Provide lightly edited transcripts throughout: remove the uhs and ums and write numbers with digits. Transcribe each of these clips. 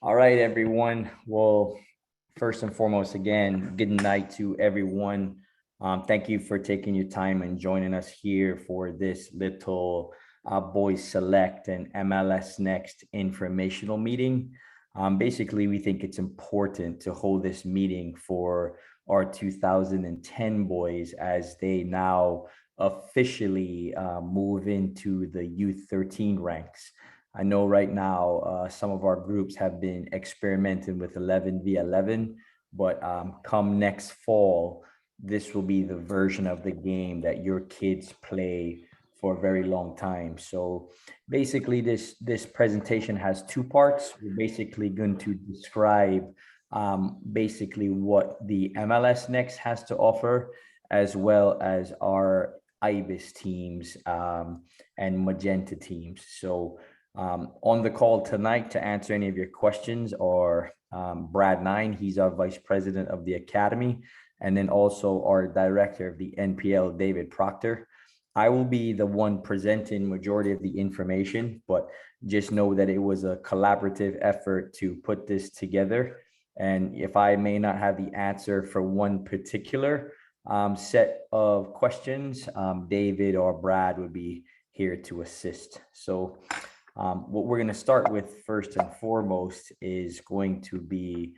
All right, everyone. Well, first and foremost, again, good night to everyone. Thank you for taking your time and joining us here for this little Boys Select and MLS Next informational meeting. Basically, we think it's important to hold this meeting for our 2010 boys as they now officially move into the U13 ranks. I know right now some of our groups have been experimenting with 11v11, but come next fall, this will be the version of the game that your kids play for a very long time. So basically this presentation has two parts. We're basically going to describe basically what the MLS Next has to offer, as well as our IBIS teams and Magenta teams. So on the call tonight to answer any of your questions are Brad Nine. He's our vice president of the academy, and then also our director of the NPL, David Proctor. I will be the one presenting majority of the information, but just know that it was a collaborative effort to put this together. And if I may not have the answer for one particular set of questions, David or Brad would be here to assist. So what we're going to start with first and foremost is going to be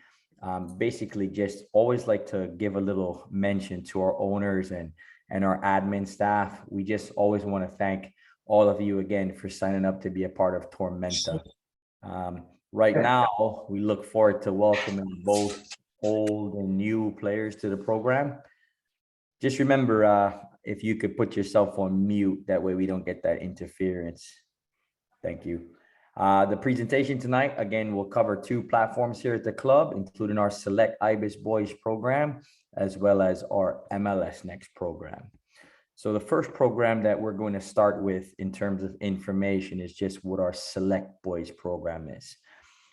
basically just always like to give a little mention to our owners and our admin staff. We just always want to thank all of you again for signing up to be a part of Tormenta. Right now, we look forward to welcoming both old and new players to the program. Just remember, if you could put yourself on mute, that way we don't get that interference. Thank you. The presentation tonight, again, will cover two platforms here at the club, including our Select IBIS Boys program, as well as our MLS Next program. So the first program that we're going to start with in terms of information is just what our Select Boys program is.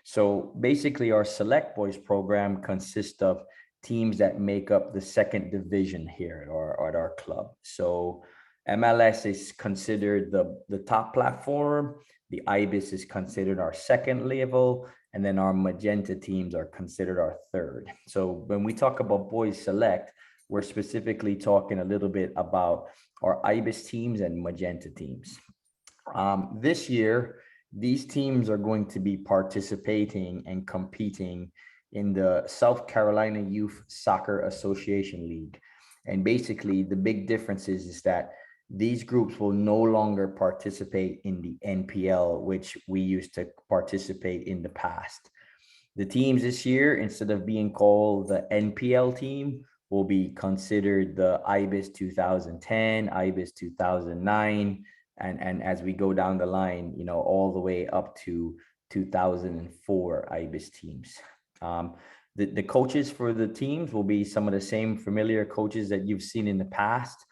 So basically our Select Boys program consists of teams that make up the second division here at our club. So MLS is considered the top platform. The IBIS is considered our second level, and then our Magenta teams are considered our third. So when we talk about Boys Select, we're specifically talking a little bit about our IBIS teams and Magenta teams. This year, these teams are going to be participating and competing in the South Carolina Youth Soccer Association League. And basically, the big difference is that these groups will no longer participate in the NPL, which we used to participate in the past. The teams this year, instead of being called the NPL team, will be considered the IBIS 2010, IBIS 2009, and as we go down the line, you know, all the way up to 2004 IBIS teams. The coaches for the teams will be some of the same familiar coaches that you've seen in the past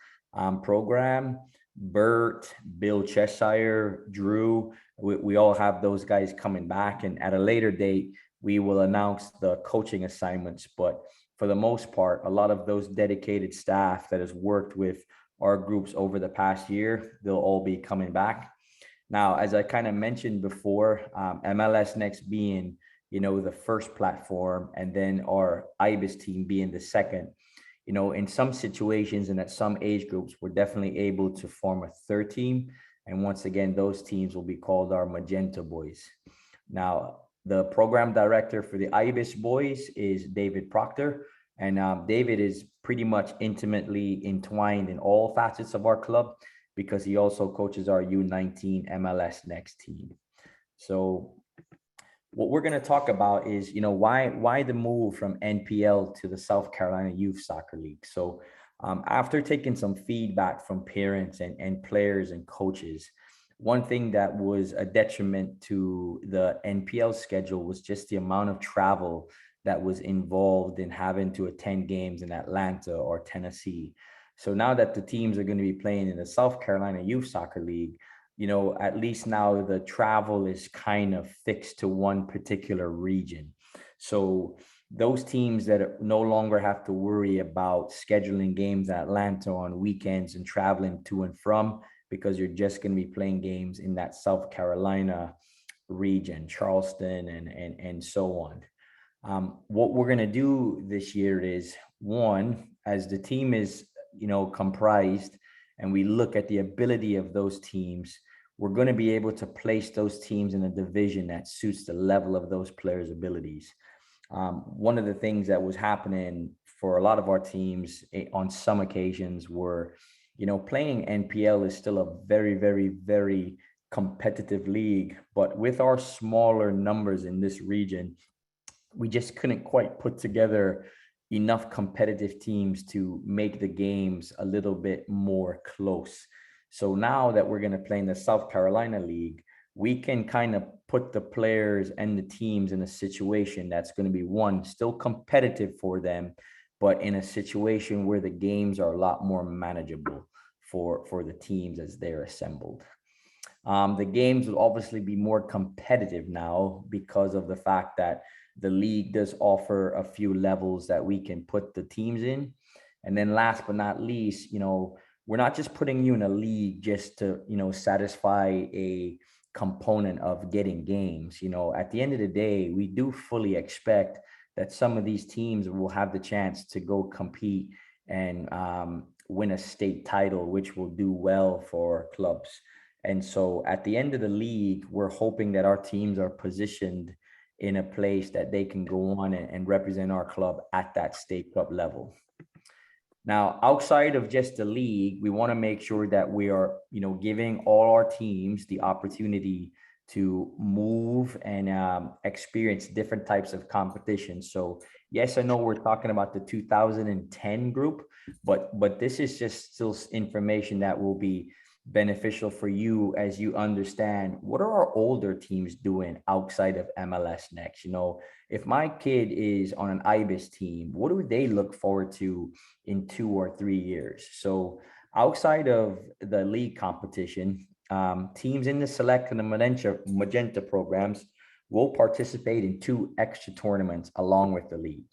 program. Bert, Bill Cheshire, Drew, we all have those guys coming back, and at a later date we will announce the coaching assignments. But for the most part, a lot of those dedicated staff that has worked with our groups over the past year, they'll all be coming back. Now, as I kind of mentioned before, MLS Next being, you know, the first platform, and then our IBIS team being the second. You know, in some situations and at some age groups, we're definitely able to form a third team. And once again, those teams will be called our Magenta Boys. Now, the program director for the IBIS Boys is David Proctor. And David is pretty much intimately entwined in all facets of our club because he also coaches our U19 MLS Next team. So what we're going to talk about is, you know, why the move from NPL to the South Carolina Youth Soccer League. So after taking some feedback from parents and players and coaches, one thing that was a detriment to the NPL schedule was just the amount of travel that was involved in having to attend games in Atlanta or Tennessee. So now that the teams are going to be playing in the South Carolina Youth Soccer League, you know, at least now the travel is kind of fixed to one particular region. So those teams that no longer have to worry about scheduling games in Atlanta on weekends and traveling to and from, because you're just going to be playing games in that South Carolina region, Charleston and so on. What we're going to do this year is, one, as the team is, comprised, and we look at the ability of those teams, we're going to be able to place those teams in a division that suits the level of those players' abilities. One of the things that was happening for a lot of our teams on some occasions were, playing NPL is still a very, very, very competitive league, but with our smaller numbers in this region, we just couldn't quite put together enough competitive teams to make the games a little bit more close. So now that we're going to play in the South Carolina League, we can kind of put the players and the teams in a situation that's going to be, one, still competitive for them, but in a situation where the games are a lot more manageable for the teams as they're assembled. The games will obviously be more competitive now because of the fact that the league does offer a few levels that we can put the teams in. And then last but not least, we're not just putting you in a league just to, satisfy a component of getting games. At the end of the day, we do fully expect that some of these teams will have the chance to go compete and win a state title, which will do well for clubs. And so at the end of the league, we're hoping that our teams are positioned in a place that they can go on and represent our club at that state club level. Now, outside of just the league, we want to make sure that we are, giving all our teams the opportunity to move and experience different types of competition. So yes, I know we're talking about the 2010 group, but this is just still information that will be beneficial for you as you understand what are our older teams doing outside of MLS Next. If my kid is on an IBIS team, what do they look forward to in 2 or 3 years? So outside of the league competition, teams in the Select and the Magenta programs will participate in 2 extra tournaments along with the league.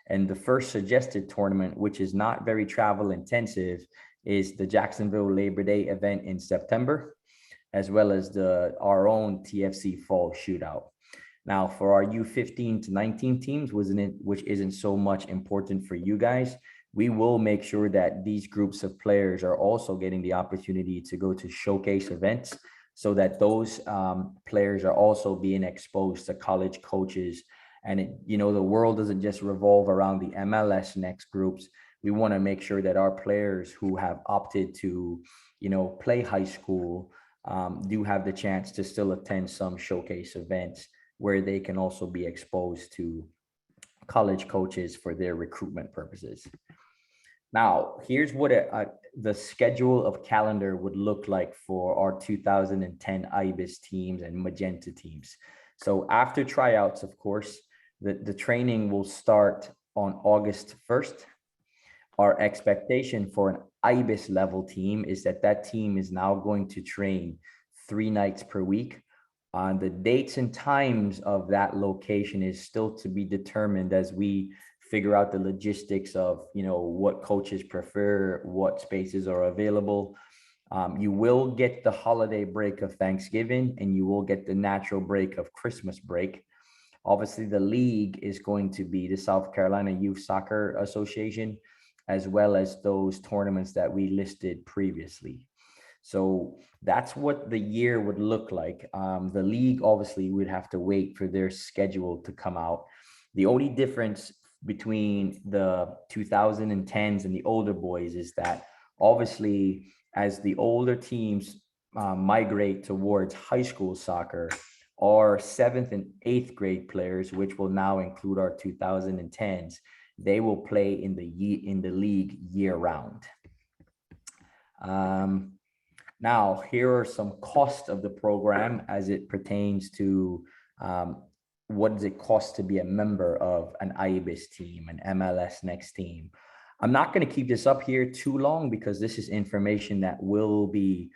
And the first suggested tournament, which is not very travel intensive, is the Jacksonville Labor Day event in September, as well as our own TFC Fall Shootout. Now, for our U15 to 19 teams, which isn't so much important for you guys, we will make sure that these groups of players are also getting the opportunity to go to showcase events so that those players are also being exposed to college coaches. And the world doesn't just revolve around the MLS Next groups. We want to make sure that our players who have opted to, play high school do have the chance to still attend some showcase events where they can also be exposed to college coaches for their recruitment purposes. Now, here's what the schedule of calendar would look like for our 2010 IBIS teams and Magenta teams. So after tryouts, of course, the training will start on August 1st. Our expectation for an IBIS level team is that team is now going to train 3 nights per week. The dates and times of that location is still to be determined as we figure out the logistics of, what coaches prefer, what spaces are available. You will get the holiday break of Thanksgiving and you will get the natural break of Christmas break. Obviously, the league is going to be the South Carolina Youth Soccer Association, as well as those tournaments that we listed previously. So that's what the year would look like. The league obviously would have to wait for their schedule to come out. The only difference between the 2010s and the older boys is that obviously as the older teams migrate towards high school soccer, our 7th and 8th grade players, which will now include our 2010s, they will play in the league year round. Now, here are some costs of the program as it pertains to what does it cost to be a member of an IBIS team, an MLS Next team. I'm not going to keep this up here too long because this is information that will be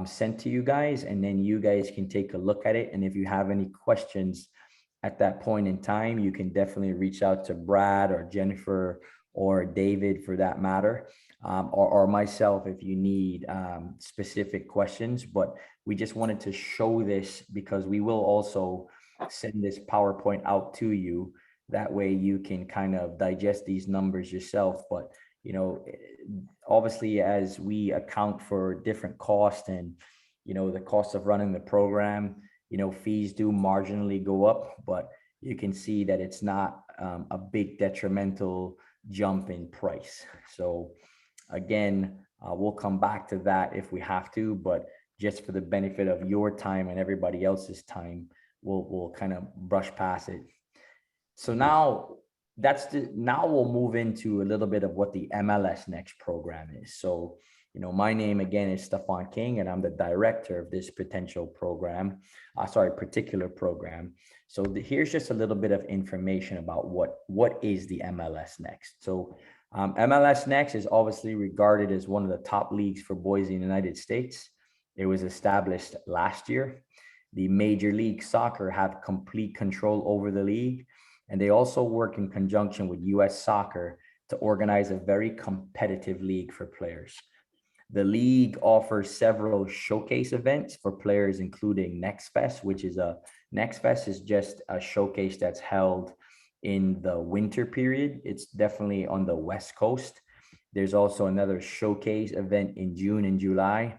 sent to you guys, and then you guys can take a look at it. And if you have any questions at that point in time, you can definitely reach out to Brad or Jennifer or David for that matter, or myself if you need specific questions. But we just wanted to show this because we will also send this PowerPoint out to you. That way you can kind of digest these numbers yourself. But, obviously, as we account for different costs and, the cost of running the program, fees do marginally go up, but you can see that it's not a big detrimental jump in price. So again, we'll come back to that if we have to, but just for the benefit of your time and everybody else's time, we'll kind of brush past it. So now now we'll move into a little bit of what the MLS Next program is. So, my name again is Stefan King, and I'm the director of this particular program. So here's just a little bit of information about what is the MLS Next. So MLS Next is obviously regarded as one of the top leagues for boys in the United States. It was established last year. The Major League Soccer have complete control over the league, and they also work in conjunction with US Soccer to organize a very competitive league for players. The league offers several showcase events for players, including NEXT, which is just a showcase that's held in the winter period. It's definitely on the West Coast. There's also another showcase event in June and July.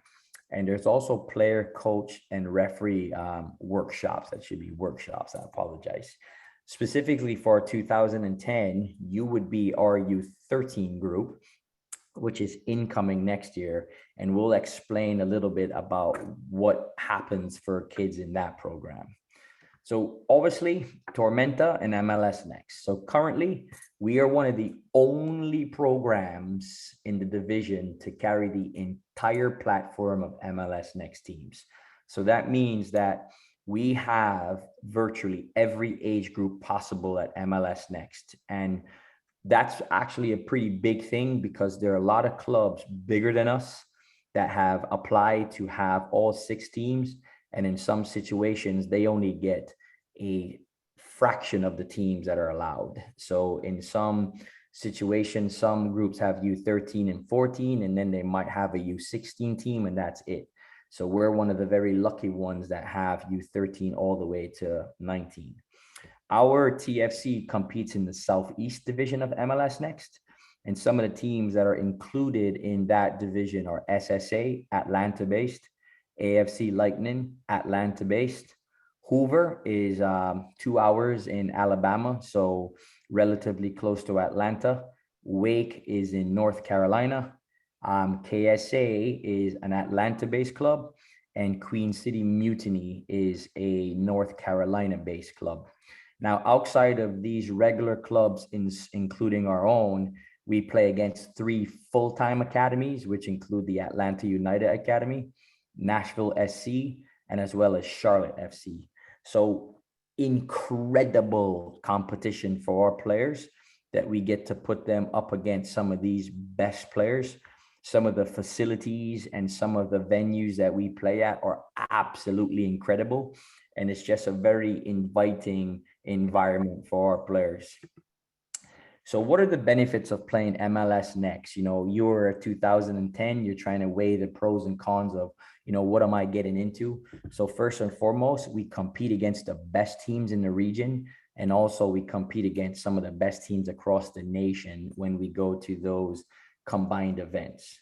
And there's also player, coach, and referee workshops. That should be workshops. I apologize. Specifically for 2010, you would be our U13 group, which is incoming next year. And we'll explain a little bit about what happens for kids in that program. So obviously, Tormenta and MLS Next. So currently, we are one of the only programs in the division to carry the entire platform of MLS Next teams. So that means that we have virtually every age group possible at MLS Next. And that's actually a pretty big thing because there are a lot of clubs bigger than us that have applied to have all 6 teams. And in some situations, they only get a fraction of the teams that are allowed. So in some situations, some groups have U13 and 14, and then they might have a U16 team, and that's it. So we're one of the very lucky ones that have U13 all the way to 19. Our TFC competes in the Southeast division of MLS Next. And some of the teams that are included in that division are SSA, Atlanta-based, AFC Lightning, Atlanta-based. Hoover is 2 hours in Alabama, so relatively close to Atlanta. Wake is in North Carolina. KSA is an Atlanta-based club, and Queen City Mutiny is a North Carolina-based club. Now, outside of these regular clubs, including our own, we play against 3 full-time academies, which include the Atlanta United Academy, Nashville SC, and as well as Charlotte FC. So incredible competition for our players that we get to put them up against some of these best players. Some of the facilities and some of the venues that we play at are absolutely incredible. And it's just a very inviting environment for our players. So what are the benefits of playing MLS Next? You're 2010, you're trying to weigh the pros and cons of, what am I getting into? So first and foremost, we compete against the best teams in the region. And also we compete against some of the best teams across the nation when we go to those combined events.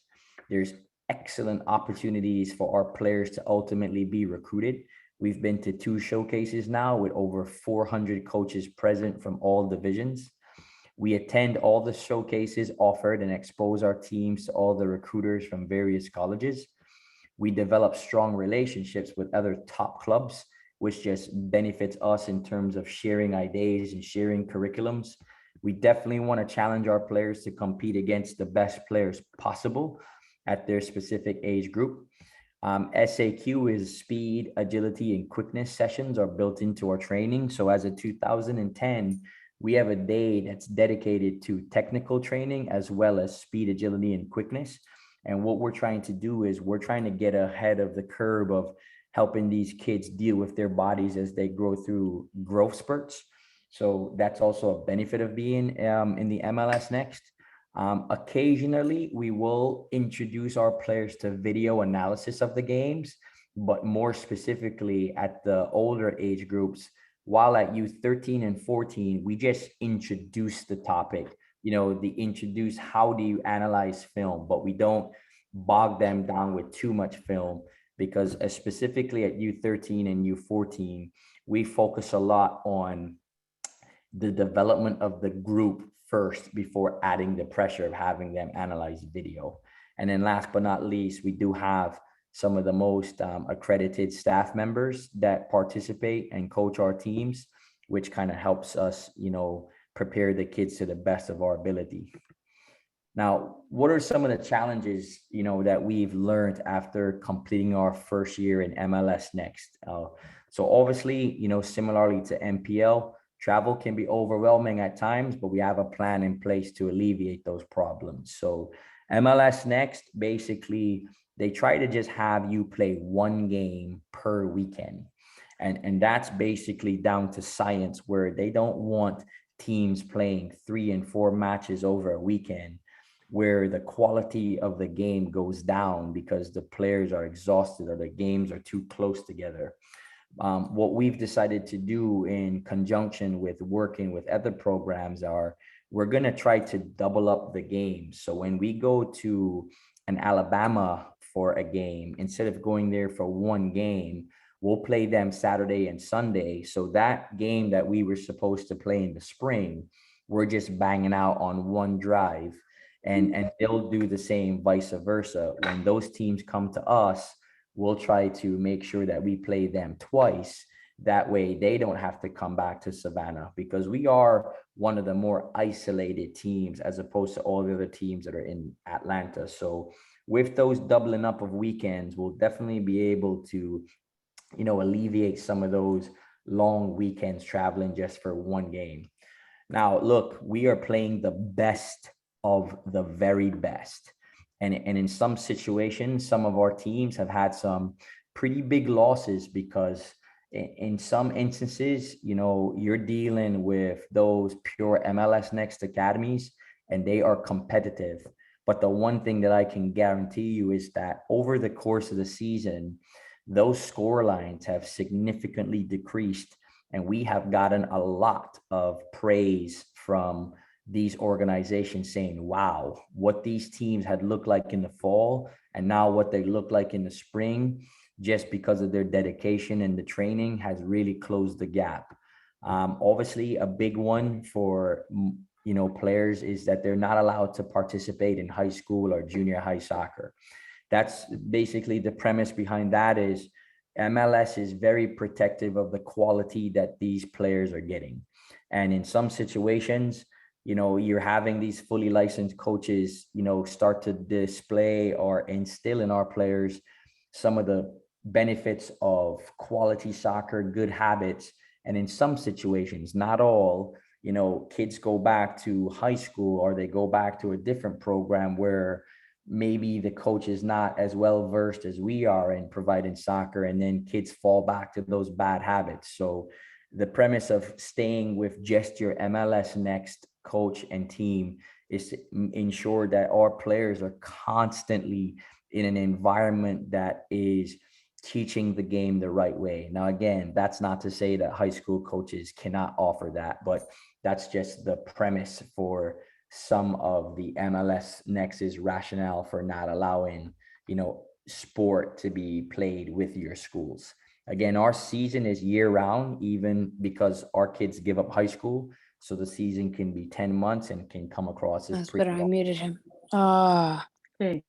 There's excellent opportunities for our players to ultimately be recruited. We've been to 2 showcases now with over 400 coaches present from all divisions. We attend all the showcases offered and expose our teams to all the recruiters from various colleges. We develop strong relationships with other top clubs, which just benefits us in terms of sharing ideas and sharing curriculums. We definitely want to challenge our players to compete against the best players possible at their specific age group. SAQ is speed, agility, and quickness sessions are built into our training. So as of 2010, we have a day that's dedicated to technical training as well as speed, agility, and quickness. And what we're trying to do is we're trying to get ahead of the curve of helping these kids deal with their bodies as they grow through growth spurts. So that's also a benefit of being in the MLS Next. Occasionally, we will introduce our players to video analysis of the games, but more specifically at the older age groups, while at youth 13 and 14, we just introduce the topic, the introduce how do you analyze film, but we don't bog them down with too much film because specifically at youth 13 and youth 14, we focus a lot on the development of the group first before adding the pressure of having them analyze video. And then last but not least, we do have some of the most accredited staff members that participate and coach our teams, which kind of helps us, prepare the kids to the best of our ability. Now, what are some of the challenges, that we've learned after completing our first year in MLS Next? So obviously, similarly to MPL, travel can be overwhelming at times, but we have a plan in place to alleviate those problems. So MLS Next, basically, they try to just have you play one game per weekend. And that's basically down to science, where they don't want teams playing 3 and 4 matches over a weekend, where the quality of the game goes down because the players are exhausted or the games are too close together. What we've decided to do in conjunction with working with other programs are we're going to try to double up the games. So when we go to an Alabama for a game, instead of going there for one game, we'll play them Saturday and Sunday. So that game that we were supposed to play in the spring, we're just banging out on one drive. And they'll do the same vice versa. When those teams come to us, we'll try to make sure that we play them twice. That way they don't have to come back to Savannah, because we are one of the more isolated teams as opposed to all the other teams that are in Atlanta. So with those doubling up of weekends, we'll definitely be able to, alleviate some of those long weekends traveling just for one game. Now, look, we are playing the best of the very best. And in some situations, some of our teams have had some pretty big losses because in some instances, you're dealing with those pure MLS Next academies and they are competitive. But the one thing that I can guarantee you is that over the course of the season, those score lines have significantly decreased. And we have gotten a lot of praise from these organizations saying, wow, what these teams had looked like in the fall and now what they look like in the spring, just because of their dedication and the training has really closed the gap. Obviously, a big one for players is that they're not allowed to participate in high school or junior high soccer. That's basically the premise behind that is MLS is very protective of the quality that these players are getting. And in some situations, you're having these fully licensed coaches, start to display or instill in our players some of the benefits of quality soccer, good habits. And in some situations, not all, kids go back to high school or they go back to a different program where maybe the coach is not as well versed as we are in providing soccer, and then kids fall back to those bad habits. So the premise of staying with just your MLS Next coach and team is to ensure that our players are constantly in an environment that is teaching the game the right way. Now, again, that's not to say that high school coaches cannot offer that, but that's just the premise for some of the MLS Next's rationale for not allowing, sport to be played with your schools. Again, our season is year round, even because our kids give up high school. So the season can be 10 months and can come across as pretty I long. muted him. Okay.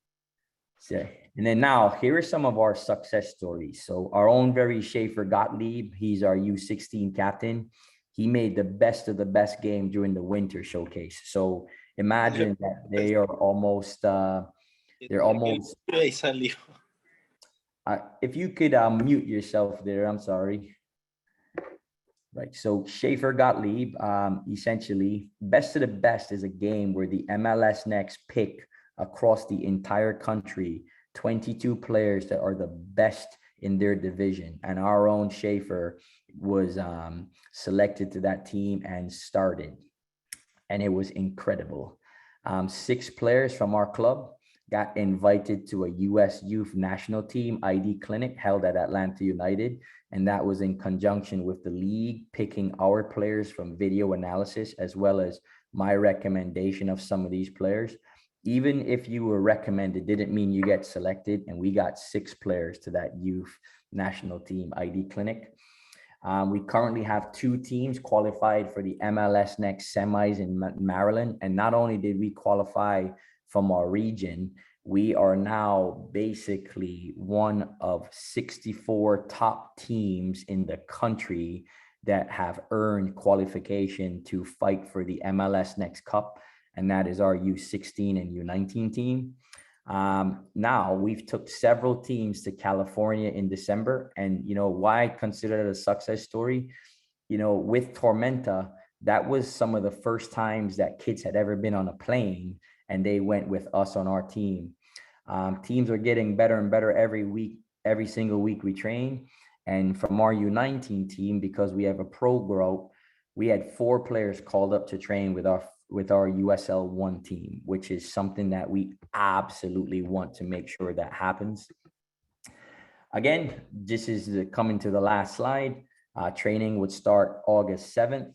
So, and then now here are some of our success stories. So our own very Schaefer Gottlieb, he's our U16 captain. He made the best of the best game during the winter showcase. So imagine that they are almost, if you could mute yourself there, I'm sorry. Right, so Schaefer Gottlieb, essentially, best of the best is a game where the MLS Next pick across the entire country 22 players that are the best in their division. And our own Schaefer was selected to that team and started. And it was incredible. 6 players from our club got invited to a U.S. Youth National Team ID clinic held at Atlanta United. And that was in conjunction with the league picking our players from video analysis, as well as my recommendation of some of these players. Even if you were recommended, didn't mean you get selected. And we got 6 players to that Youth National Team ID clinic. We currently have 2 teams qualified for the MLS Next semis in Maryland. And not only did we qualify from our region, we are now basically one of 64 top teams in the country that have earned qualification to fight for the MLS Next Cup. And that is our U16 and U19 team. Now we've took several teams to California in December. And why I consider it a success story, with Tormenta, that was some of the first times that kids had ever been on a plane, and they went with us on our team. Teams are getting better and better every week, every single week we train. And from our U19 team, because we have a pro growth, we had 4 players called up to train with our USL 1 team, which is something that we absolutely want to make sure that happens. Again, this is coming to the last slide. Training would start August 7th.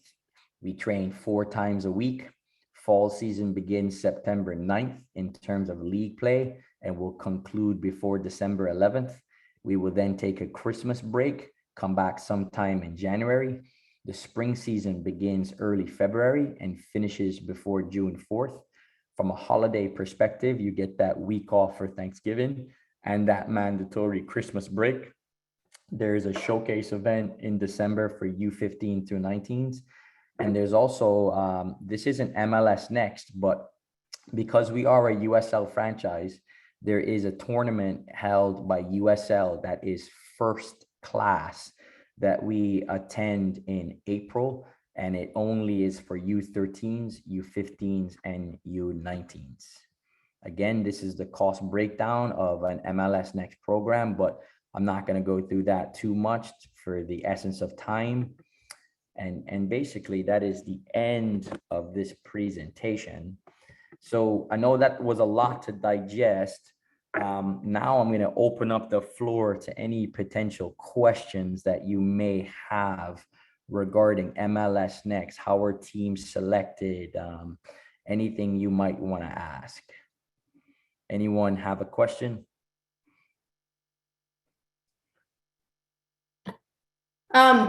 We train 4 times a week. Fall season begins September 9th in terms of league play and will conclude before December 11th. We will then take a Christmas break, come back sometime in January. The spring season begins early February and finishes before June 4th. From a holiday perspective, you get that week off for Thanksgiving and that mandatory Christmas break. There's a showcase event in December for U15 through 19s. And there's also, this isn't MLS Next, but because we are a USL franchise, there is a tournament held by USL that is first class that we attend in April, and it only is for U13s, U15s, and U19s. Again, this is the cost breakdown of an MLS Next program, but I'm not going to go through that too much for the essence of time. And basically, that is the end of this presentation. So I know that was a lot to digest. Now I'm going to open up the floor to any potential questions that you may have regarding MLS Next, how our teams selected, anything you might want to ask. Anyone have a question?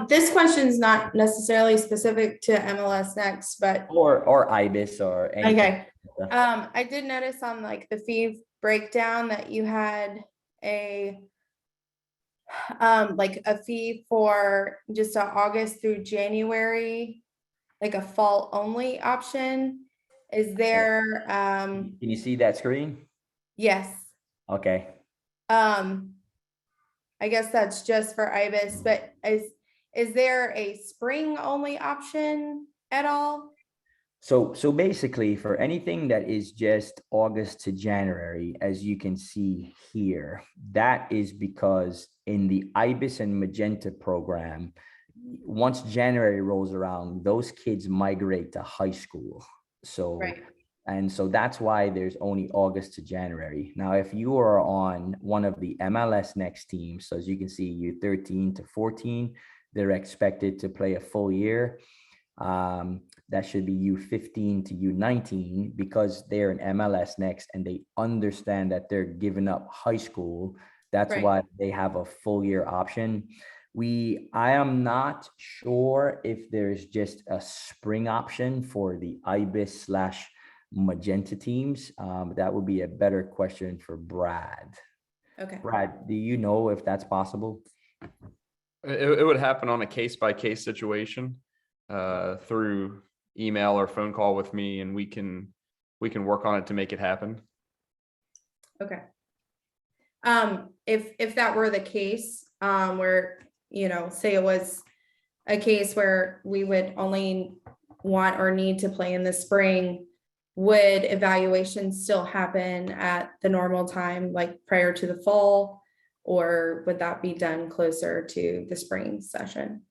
This question is not necessarily specific to MLS Next, but or IBIS or anything. Okay. I did notice on like the fee breakdown that you had a like a fee for just August through January, like a fall only option. Is there Can you see that screen? Yes. Okay. I guess that's just for IBIS, but is there a spring only option at all? So basically, for anything that is just August to January, as you can see here, that is because in the IBIS and Magenta program, once January rolls around, those kids migrate to high school. So Right. And so that's why there's only August to January. Now, if you are on one of the MLS Next teams, so as you can see, U13 to 14, they're expected to play a full year. That should be U15 to U19 because they're in MLS Next and they understand that they're giving up high school. That's Right. why they have a full year option. I am not sure if there's just a spring option for the IBIS / Magenta teams. That would be a better question for Brad. Okay. Brad, do you know if that's possible? It would happen on a case-by-case situation through email or phone call with me, and we can work on it to make it happen. Okay. If that were the case, where, say it was a case where we would only want or need to play in the spring, would evaluations still happen at the normal time, like prior to the fall, or would that be done closer to the spring session?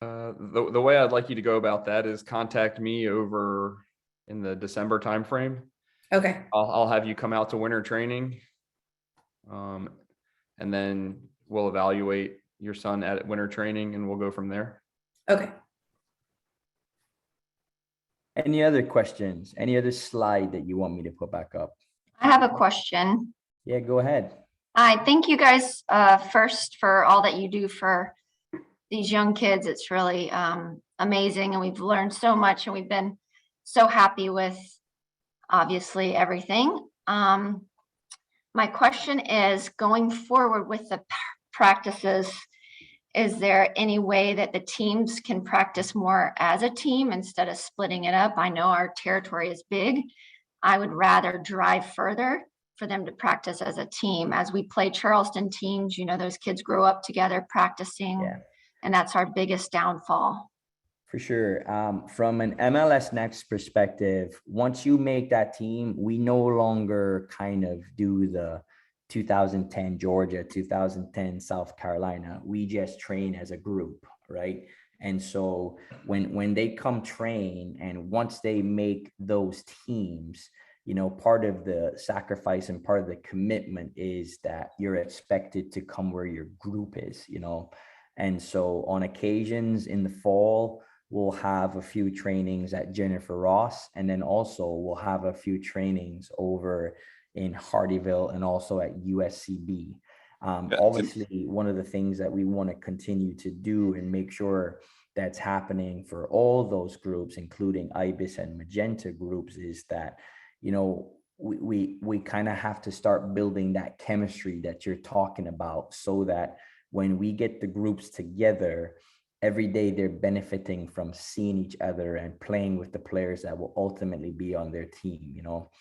The way I'd like you to go about that is contact me over in the December timeframe. Okay, I'll have you come out to winter training. And then we'll evaluate your son at winter training and we'll go from there. okay. Any other questions? Any other slide that you want me to put back up? I have a question. Yeah, go ahead. I thank you guys first for all that you do for these young kids. It's really amazing, and we've learned so much, and we've been so happy with obviously everything. My question is, going forward with the practices, is there any way that the teams can practice more as a team instead of splitting it up? I know our territory is big. I would rather drive further for them to practice as a team. As we play Charleston teams, you know, those kids grow up together practicing, Yeah. and that's our biggest downfall. For sure. From an MLS Next perspective, once you make that team, we no longer kind of do the 2010 Georgia, 2010 South Carolina. We just train as a group, right? And so when they come train, and once they make those teams, you know, part of the sacrifice and part of the commitment is that you're expected to come where your group is, you know. And so on occasions in the fall, we'll have a few trainings at Jennifer Ross, and then also we'll have a few trainings over in Hardyville and also at USCB. Obviously, one of the things that we want to continue to do and make sure that's happening for all those groups, including IBIS and Magenta groups, is that, you know, we kind of have to start building that chemistry that you're talking about, so that when we get the groups together, every day they're benefiting from seeing each other and playing with the players that will ultimately be on their team. You know,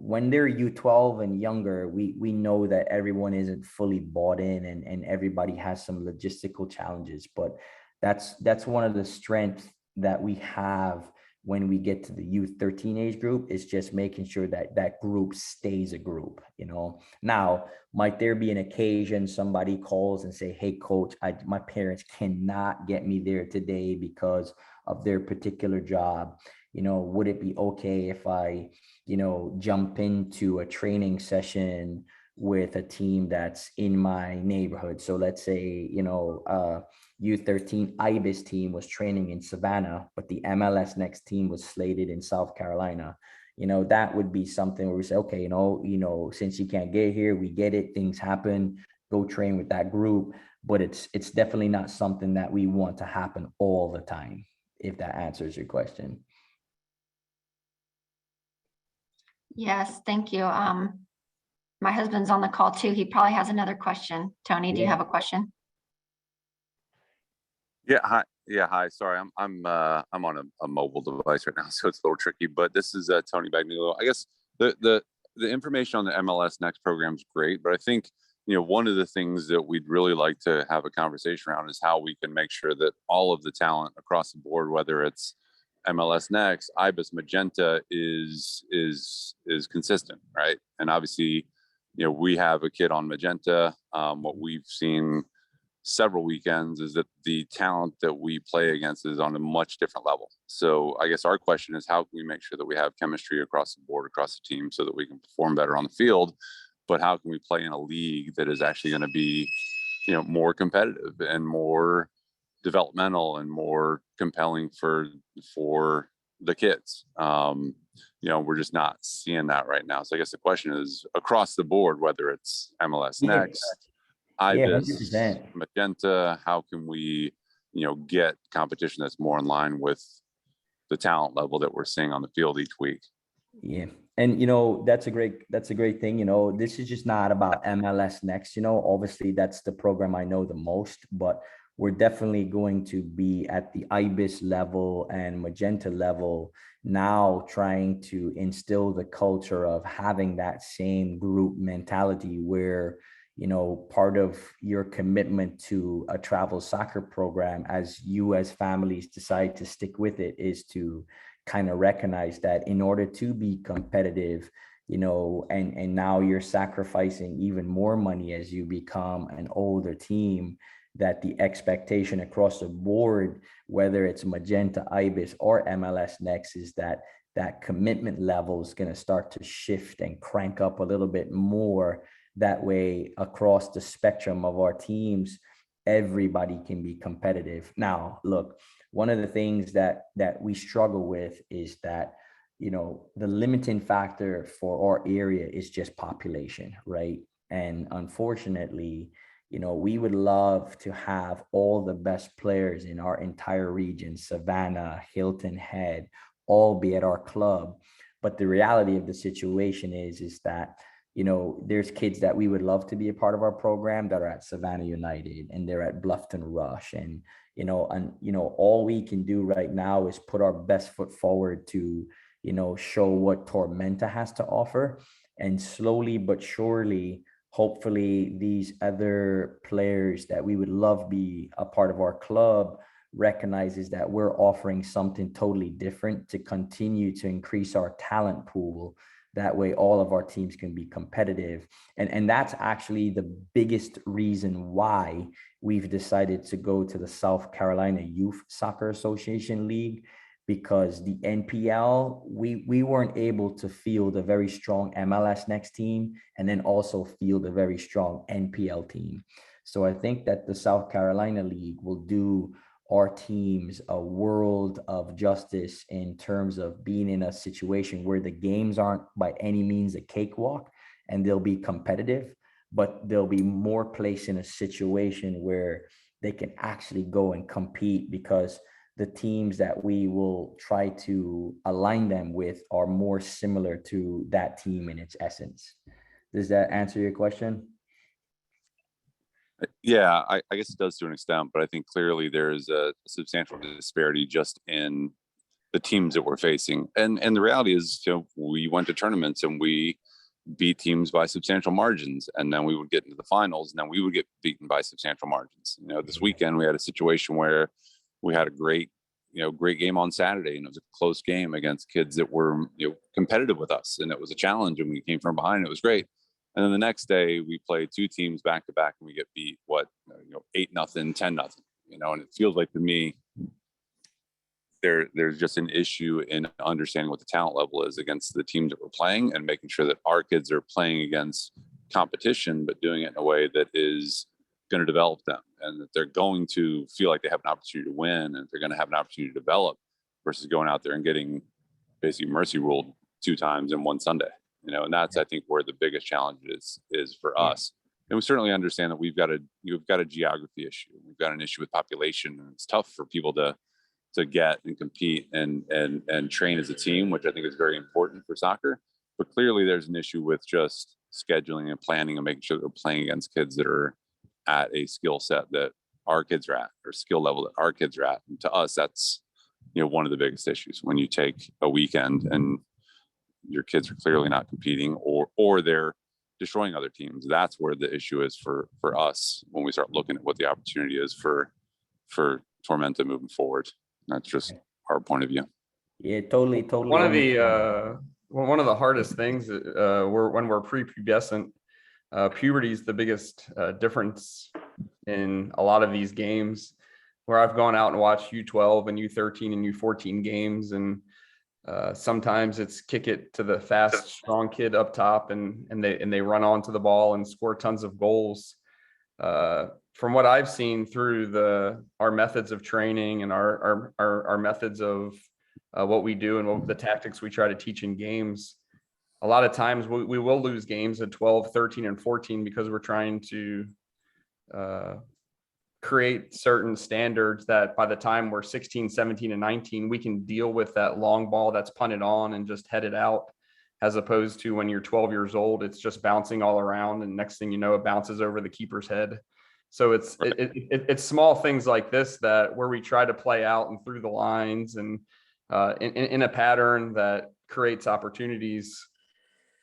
when they're U12 and younger, we know that everyone isn't fully bought in, and everybody has some logistical challenges, but that's one of the strengths that we have when we get to the U13 age group, is just making sure that that group stays a group. You know, now might there be an occasion somebody calls and say, hey coach, my parents cannot get me there today because of their particular job. You know, would it be okay if I, you know, jump into a training session with a team that's in my neighborhood? So let's say, you know, U13 IBIS team was training in Savannah, but the MLS Next team was slated in South Carolina. You know, that would be something where we say, okay, you know, since you can't get here, we get it, things happen, go train with that group. But it's definitely not something that we want to happen all the time, if that answers your question. Yes, thank you. My husband's on the call too. He probably has another question. Tony, do you Yeah. have a question? Yeah, hi. Yeah, hi. Sorry, I'm on a mobile device right now, so it's a little tricky. But this is Tony Bagnolo. I guess the information on the MLS Next program is great, but I think, you know, one of the things that we'd really like to have a conversation around is how we can make sure that all of the talent across the board, whether it's MLS Next, IBIS, Magenta, is consistent, right? And obviously, you know, we have a kid on Magenta. What we've seen several weekends is that the talent that we play against is on a much different level. So I guess our question is, how can we make sure that we have chemistry across the board, across the team, so that we can perform better on the field? But how can we play in a league that is actually going to be, you know, more competitive and more developmental and more compelling for the kids? You know, we're just not seeing that right now. So I guess the question is, across the board, whether it's MLS Next, IBIS, 100%. Magenta, how can we, you know, get competition that's more in line with the talent level that we're seeing on the field each week? Yeah. And, you know, that's a great thing. You know, this is just not about MLS Next. You know, obviously that's the program I know the most, but we're definitely going to be at the IBIS level and Magenta level now, trying to instill the culture of having that same group mentality where, you know, part of your commitment to a travel soccer program, as you as families decide to stick with it, is to kind of recognize that in order to be competitive, you know, and now you're sacrificing even more money as you become an older team, that the expectation across the board, whether it's Magenta, IBIS, or MLS Next, is that that commitment level is going to start to shift and crank up a little bit more. That way, across the spectrum of our teams, everybody can be competitive. Now, look, one of the things that we struggle with is that, you know, the limiting factor for our area is just population, right? And unfortunately, you know, we would love to have all the best players in our entire region, Savannah, Hilton Head, all be at our club. But the reality of the situation is that, you know, there's kids that we would love to be a part of our program that are at Savannah United and they're at Bluffton Rush. And, all we can do right now is put our best foot forward to, you know, show what Tormenta has to offer. And slowly but surely, hopefully these other players that we would love be a part of our club recognizes that we're offering something totally different to continue to increase our talent pool. That way all of our teams can be competitive. And that's actually the biggest reason why we've decided to go to the South Carolina Youth Soccer Association League, because the NPL, we weren't able to field a very strong MLS Next team and then also field a very strong NPL team. So I think that the South Carolina League will do our teams a world of justice in terms of being in a situation where the games aren't by any means a cakewalk and they'll be competitive, but they'll be more placed in a situation where they can actually go and compete, because the teams that we will try to align them with are more similar to that team in its essence. Does that answer your question? Yeah, I guess it does to an extent, but I think clearly there's a substantial disparity just in the teams that we're facing. And the reality is, you know, we went to tournaments and we beat teams by substantial margins, and then we would get into the finals and then we would get beaten by substantial margins. You know, this weekend we had a situation where we had a great game on Saturday, and it was a close game against kids that were, you know, competitive with us, and it was a challenge, and we came from behind. It was great. And then the next day we play two teams back to back and we get beat 8-0, 10-0, you know, and it feels like to me there's just an issue in understanding what the talent level is against the teams that we're playing, and making sure that our kids are playing against competition, but doing it in a way that is going to develop them, and that they're going to feel like they have an opportunity to win, and they're going to have an opportunity to develop, versus going out there and getting basically mercy ruled 2 times in one Sunday. You know, and that's, I think, where the biggest challenge is for us. And we certainly understand that you've got a geography issue. We've got an issue with population, and it's tough for people to get and compete and train as a team, which I think is very important for soccer. But clearly there's an issue with just scheduling and planning and making sure that we're playing against kids that are at a skill set that our kids are at, or skill level that our kids are at. And to us, that's, you know, one of the biggest issues. When you take a weekend and your kids are clearly not competing, or they're destroying other teams, that's where the issue is for us when we start looking at what the opportunity is for Tormenta moving forward. That's just our point of view. Yeah, totally. One of the hardest things when we're prepubescent, puberty is the biggest difference in a lot of these games, where I've gone out and watched U12 and U13 and U14 games, and sometimes it's kick it to the fast, strong kid up top, and they run onto the ball and score tons of goals. From what I've seen through our methods of training and our methods of what we do and what the tactics we try to teach in games, a lot of times we will lose games at 12, 13, and 14 because we're trying to create certain standards that by the time we're 16, 17, and 19, we can deal with that long ball that's punted on and just headed out, as opposed to when you're 12 years old, it's just bouncing all around, and next thing you know, it bounces over the keeper's head. So it's small things like this that where we try to play out and through the lines and in a pattern that creates opportunities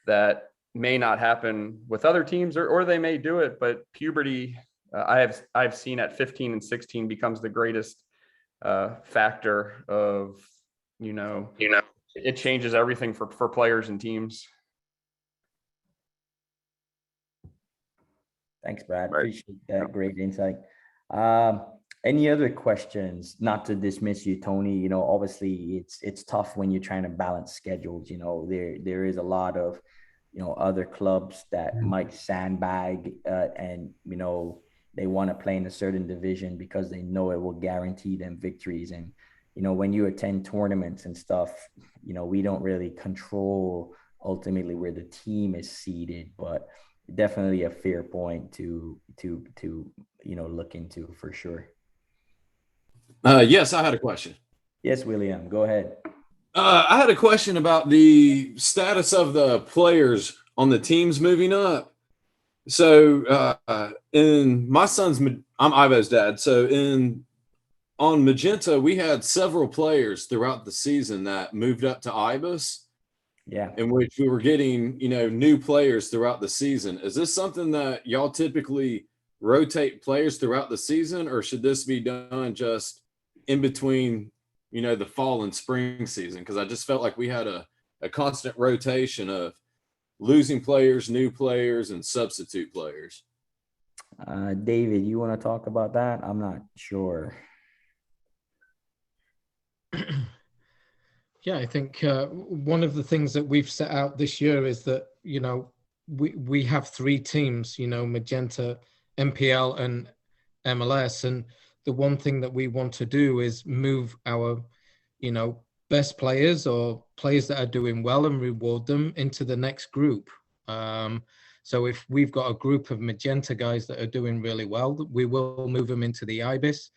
that may not happen with other teams, or they may do it, but puberty, I've seen at 15 and 16 becomes the greatest factor of, it changes everything for players and teams. Thanks, Brad. Right. Appreciate that. Great insight. Any other questions? Not to dismiss you, Tony. Obviously it's tough when you're trying to balance schedules. There is a lot of, other clubs that might sandbag, and they want to play in a certain division because they know it will guarantee them victories. And when you attend tournaments and stuff, we don't really control ultimately where the team is seated, but definitely a fair point to look into for sure. Yes, I had a question. Yes, William, go ahead. I had a question about the status of the players on the teams moving up. So in my son's, I'm Ivo's dad. So on Magenta, we had several players throughout the season that moved up to Ibis. Yeah. In which we were getting, new players throughout the season. Is this something that y'all typically rotate players throughout the season, or should this be done just in between, the fall and spring season? Because I just felt like we had a constant rotation of losing players, new players, and substitute players. David, you want to talk about that? I'm not sure. Yeah, I think one of the things that we've set out this year is that, we have three teams, Magenta, MPL, and MLS. And the one thing that we want to do is move our, best players or players that are doing well and reward them into the next group. So if we've got a group of Magenta guys that are doing really well, we will move them into the Ibis.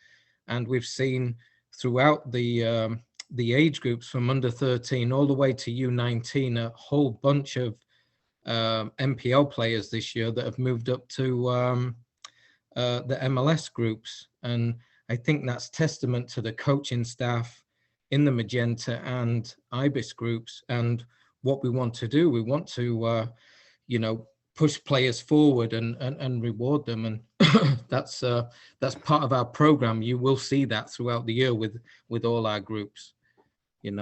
And we've seen throughout the age groups from under 13 all the way to U19, a whole bunch of MPL players this year that have moved up to the MLS groups. And I think that's testament to the coaching staff in the Magenta and Ibis groups. And what we want to do, we want to, push players forward and reward them. And that's part of our program. You will see that throughout the year with all our groups. And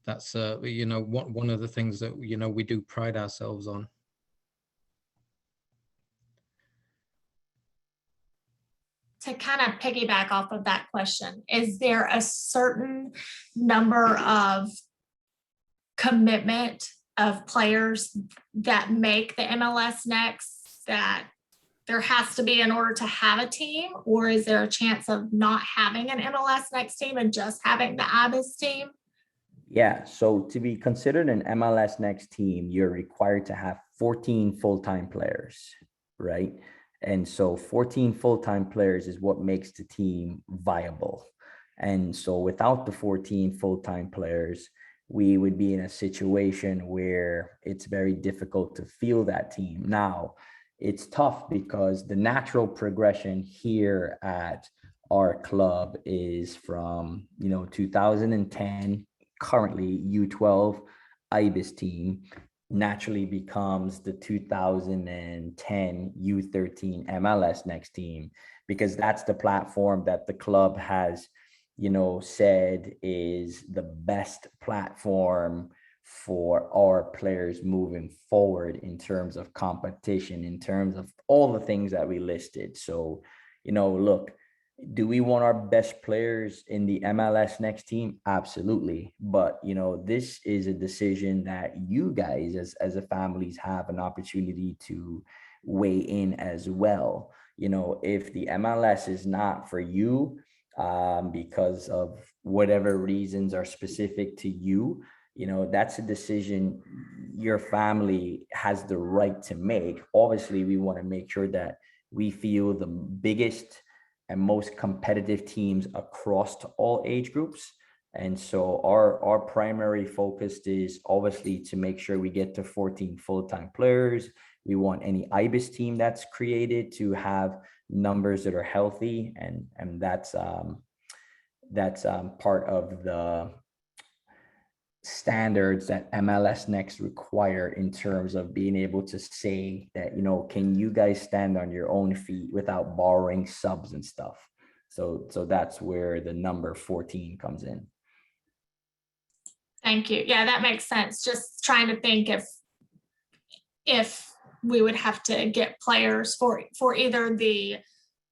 that's, one of the things that, we do pride ourselves on. To kind of piggyback off of that question, is there a certain number of commitment of players that make the MLS Next that there has to be in order to have a team, or is there a chance of not having an MLS Next team and just having the Ibis team? Yeah, so to be considered an MLS Next team, you're required to have 14 full-time players, right? And so 14 full-time players is what makes the team viable. And so without the 14 full-time players, we would be in a situation where it's very difficult to field that team. Now, it's tough because the natural progression here at our club is from, 2010, currently U12 Ibis team, naturally becomes the 2010 U13 MLS Next team, because that's the platform that the club has, said is the best platform for our players moving forward in terms of competition, in terms of all the things that we listed. So, look, do we want our best players in the MLS Next team? Absolutely. But, this is a decision that you guys as a families have an opportunity to weigh in as well. If the MLS is not for you, because of whatever reasons are specific to you, that's a decision your family has the right to make. Obviously, we want to make sure that we feel the biggest and most competitive teams across all age groups. And so our primary focus is obviously to make sure we get to 14 full-time players. We want any Ibis team that's created to have numbers that are healthy, and that's part of the standards that MLS Next require in terms of being able to say that, can you guys stand on your own feet without borrowing subs and stuff? So that's where the number 14 comes in. Thank you. Yeah, that makes sense. Just trying to think if we would have to get players for either the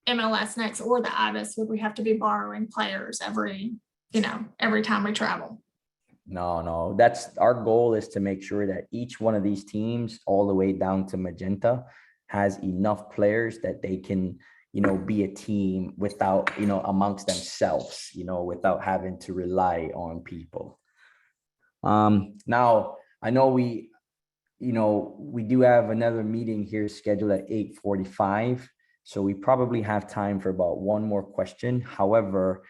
MLS Next or the IBIS, would we have to be borrowing players every time we travel? No, that's our goal, is to make sure that each one of these teams, all the way down to Magenta, has enough players that they can, be a team without, amongst themselves, without having to rely on people. Now I know we do have another meeting here scheduled at 8:45. So we probably have time for about one more question. However,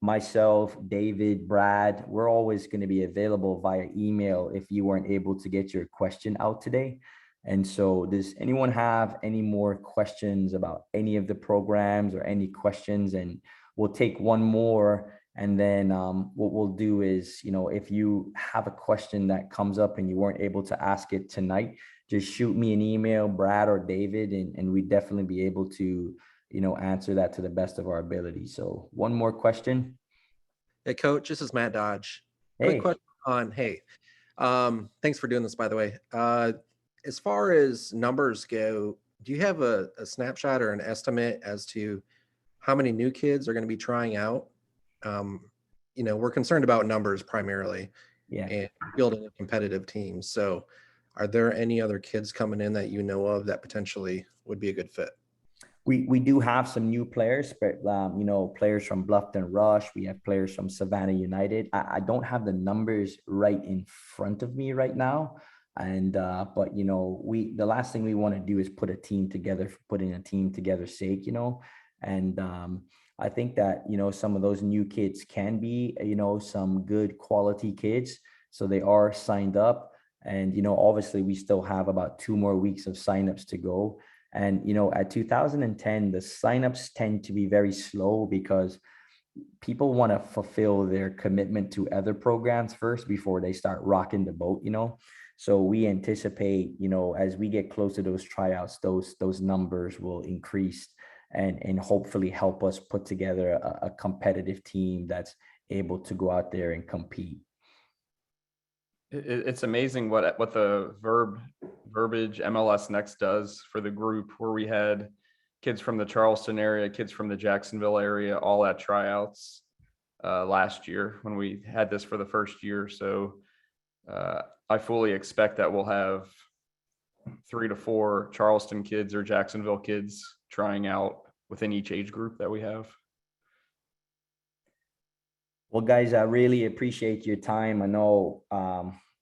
myself, David, Brad, we're always going to be available via email if you weren't able to get your question out today. And so does anyone have any more questions about any of the programs, or any questions? And we'll take one more. And then what we'll do is, if you have a question that comes up and you weren't able to ask it tonight, just shoot me an email, Brad or David, and we'd definitely be able to, answer that to the best of our ability. So one more question. Hey, Coach, this is Matt Dodge. Hey. Quick question on, thanks for doing this, by the way. As far as numbers go, do you have a snapshot or an estimate as to how many new kids are going to be trying out? We're concerned about numbers primarily, and building a competitive team. So are there any other kids coming in that you know of that potentially would be a good fit? We do have some new players, but players from Bluffton Rush. We have players from Savannah United. I don't have the numbers right in front of me right now. And but the last thing we want to do is put a team together for putting a team together sake, and I think that some of those new kids can be some good quality kids, so they are signed up. And obviously we still have about 2 more weeks of signups to go. And at 2010, the signups tend to be very slow because people want to fulfill their commitment to other programs first before they start rocking the boat. So we anticipate, as we get close to those tryouts, those numbers will increase and hopefully help us put together a competitive team that's able to go out there and compete. It's amazing what the verbiage MLS Next does for the group, where we had kids from the Charleston area, kids from the Jacksonville area, all at tryouts last year when we had this for the first year. So I fully expect that we'll have 3 to 4 Charleston kids or Jacksonville kids trying out within each age group that we have. Well, guys, I really appreciate your time. I know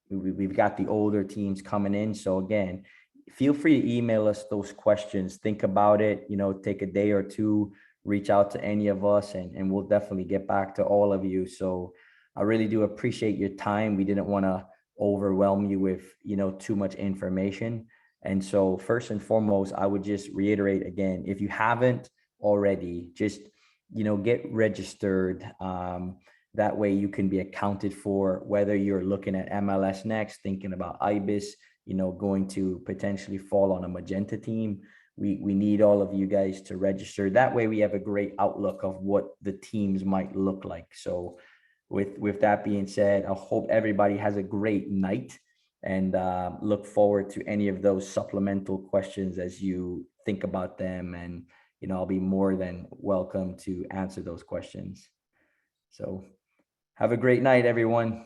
we've got the older teams coming in. So again, feel free to email us those questions. Think about it, take a day or two, reach out to any of us, and we'll definitely get back to all of you. So I really do appreciate your time. We didn't want to overwhelm you with, too much information. And so first and foremost, I would just reiterate again, if you haven't already, just, get registered. That way you can be accounted for, whether you're looking at MLS Next, thinking about IBIS, going to potentially fall on a Magenta team. We need all of you guys to register. That way we have a great outlook of what the teams might look like. So with that being said, I hope everybody has a great night, and look forward to any of those supplemental questions as you think about them. And, I'll be more than welcome to answer those questions. So have a great night, everyone.